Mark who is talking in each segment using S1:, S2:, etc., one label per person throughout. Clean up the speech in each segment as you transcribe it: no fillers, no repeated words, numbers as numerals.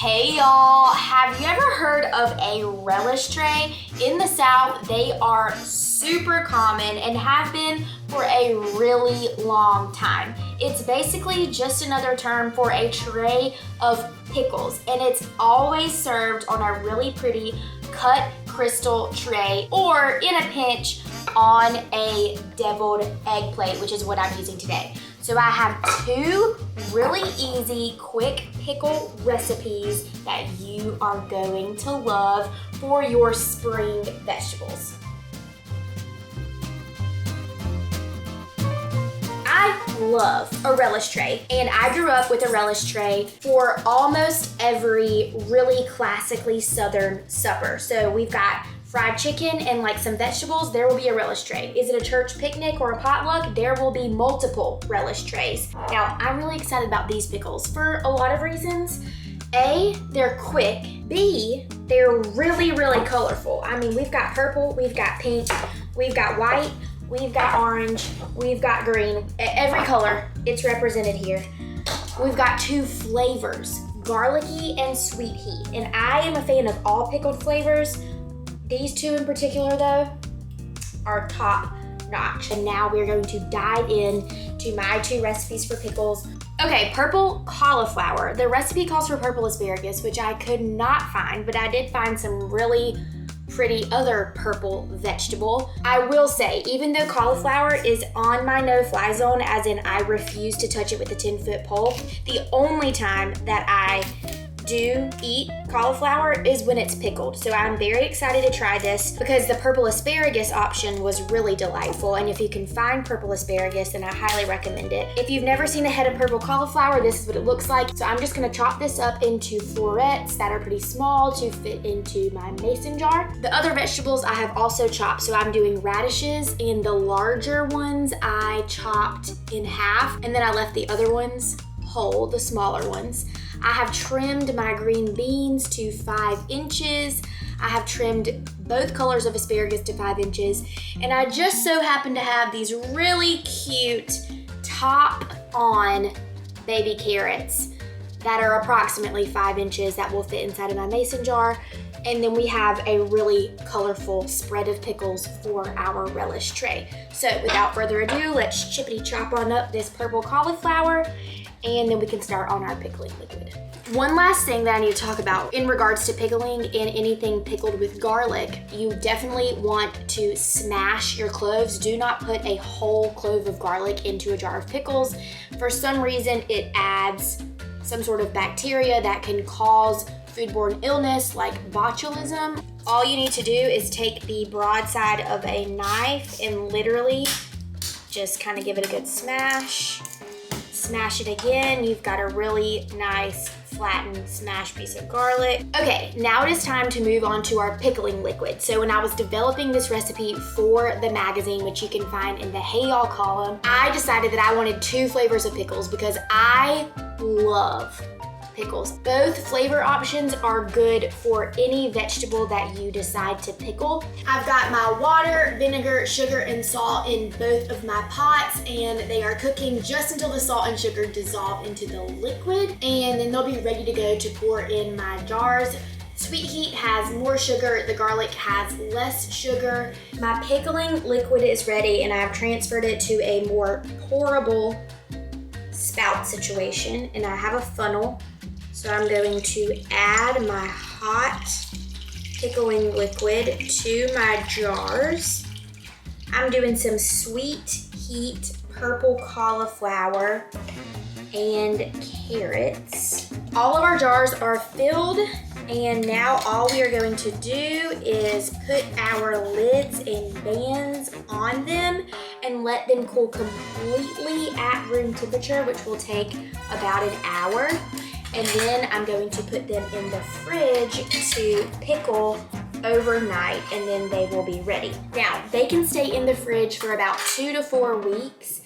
S1: Hey y'all, have you ever heard of a relish tray? In the South, they are super common and have been for a really long time. It's basically just another term for a tray of pickles, and it's always served on a really pretty cut crystal tray, or in a pinch on a deviled egg plate, which is what I'm using today. So I have two really easy, quick pickle recipes that you are going to love for your spring vegetables. I love a relish tray, and I grew up with a relish tray for almost every really classically Southern supper. So we've got fried chicken and like some vegetables, there will be a relish tray. Is it a church picnic or a potluck? There will be multiple relish trays. Now, I'm really excited about these pickles for a lot of reasons. A, they're quick. B, they're really, really colorful. I mean, we've got purple, we've got pink, we've got white, we've got orange, we've got green. Every color, it's represented here. We've got two flavors, garlicky and sweet heat. And I am a fan of all pickled flavors. These two in particular, though, are top notch. And now we're going to dive in to my two recipes for pickles. Okay, purple cauliflower. The recipe calls for purple asparagus, which I could not find, but I did find some really pretty other purple vegetable. I will say, even though cauliflower is on my no-fly zone, as in I refuse to touch it with a 10-foot pole, the only time that I do eat cauliflower is when it's pickled. So I'm very excited to try this because the purple asparagus option was really delightful, and if you can find purple asparagus, then I highly recommend it. If you've never seen a head of purple cauliflower, this is what it looks like. So I'm just gonna chop this up into florets that are pretty small to fit into my mason jar. The other vegetables I have also chopped. So I'm doing radishes, and the larger ones I chopped in half, and then I left the other ones whole, the smaller ones. I have trimmed my green beans to 5 inches. I have trimmed both colors of asparagus to 5 inches. And I just so happen to have these really cute top on baby carrots that are approximately 5 inches that will fit inside of my mason jar. And then we have a really colorful spread of pickles for our relish tray. So without further ado, let's chippity chop on up this purple cauliflower, and then we can start on our pickling liquid. One last thing that I need to talk about in regards to pickling and anything pickled with garlic, you definitely want to smash your cloves. Do not put a whole clove of garlic into a jar of pickles. For some reason, it adds some sort of bacteria that can cause foodborne illness like botulism. All you need to do is take the broad side of a knife and literally just kind of give it a good smash. Smash it again. You've got a really nice flattened smashed piece of garlic. Okay, now it is time to move on to our pickling liquid. So when I was developing this recipe for the magazine, which you can find in the Hey Yall column, I decided that I wanted 2 flavors of pickles because I love pickles. Both flavor options are good for any vegetable that you decide to pickle. I've got my water, vinegar, sugar, and salt in both of my pots, and they are cooking just until the salt and sugar dissolve into the liquid, and then they'll be ready to go to pour in my jars. Sweet Heat has more sugar, the garlic has less sugar. My pickling liquid is ready, and I've transferred it to a more pourable spout situation, and I have a funnel. So I'm going to add my hot pickling liquid to my jars. I'm doing some Sweet Heat purple cauliflower and carrots. All of our jars are filled, and now all we are going to do is put our lids and bands on them and let them cool completely at room temperature, which will take about an hour. And then I'm going to put them in the fridge to pickle overnight, and then they will be ready. Now, they can stay in the fridge for about 2 to 4 weeks.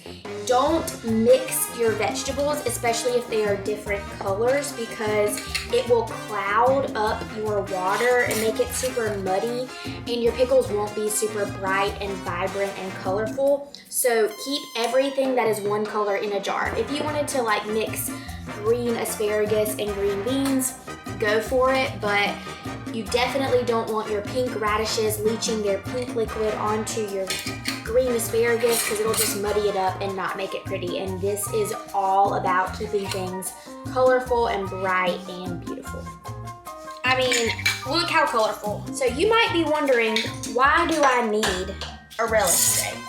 S1: Don't mix your vegetables, especially if they are different colors, because it will cloud up your water and make it super muddy, and your pickles won't be super bright and vibrant and colorful. So keep everything that is one color in a jar. If you wanted to like mix green asparagus and green beans, go for it, but you definitely don't want your pink radishes leaching their pink liquid onto your green asparagus because it'll just muddy it up and not make it pretty. And this is all about keeping things colorful and bright and beautiful. I mean, look how colorful. So you might be wondering, why do I need a relish tray?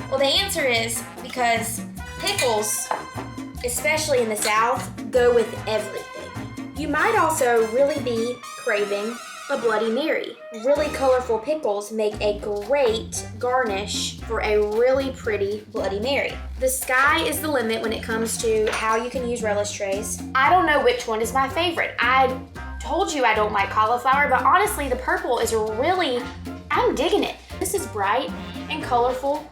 S1: Well, the answer is because pickles, especially in the South, go with everything. You might also really be craving a Bloody Mary. Really colorful pickles make a great garnish for a really pretty Bloody Mary. The sky is the limit when it comes to how you can use relish trays. I don't know which one is my favorite. I told you I don't like cauliflower, but honestly, the purple is really, I'm digging it. This is bright and colorful.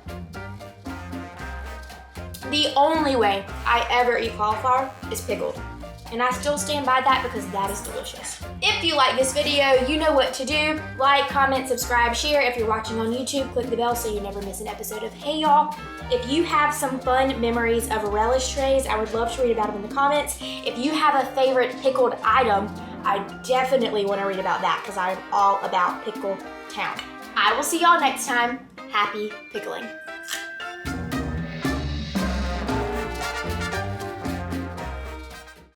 S1: The only way I ever eat cauliflower is pickled. And I still stand by that because that is delicious. If you like this video, you know what to do. Like, comment, subscribe, share. If you're watching on YouTube, click the bell so you never miss an episode of Hey Y'all. If you have some fun memories of relish trays, I would love to read about them in the comments. If you have a favorite pickled item, I definitely want to read about that because I'm all about Pickle Town. I will see y'all next time. Happy pickling.